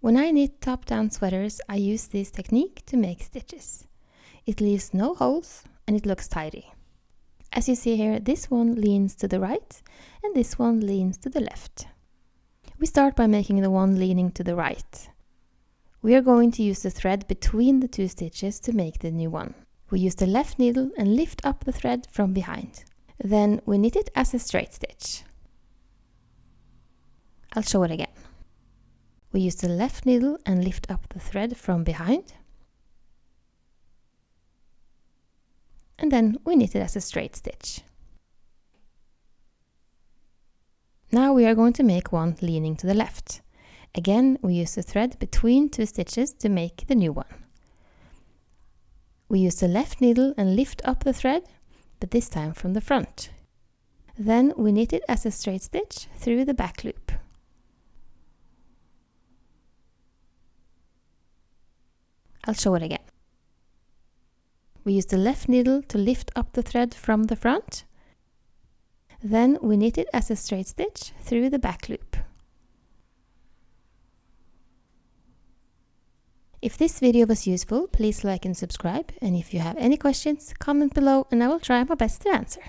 When I knit top-down sweaters, I use this technique to make stitches. It leaves no holes and it looks tidy. As you see here, this one leans to the right and this one leans to the left. We start by making the one leaning to the right. We are going to use the thread between the two stitches to make the new one. We use the left needle and lift up the thread from behind. Then we knit it as a straight stitch. I'll show it again. We use the left needle and lift up the thread from behind. And then we knit it as a straight stitch. Now we are going to make one leaning to the left. Again, we use the thread between two stitches to make the new one. We use the left needle and lift up the thread, but this time from the front. Then we knit it as a straight stitch through the back loop. I'll show it again. We use the left needle to lift up the thread from the front. Then we knit it as a straight stitch through the back loop. If this video was useful, please like and subscribe. And if you have any questions, comment below and I will try my best to answer.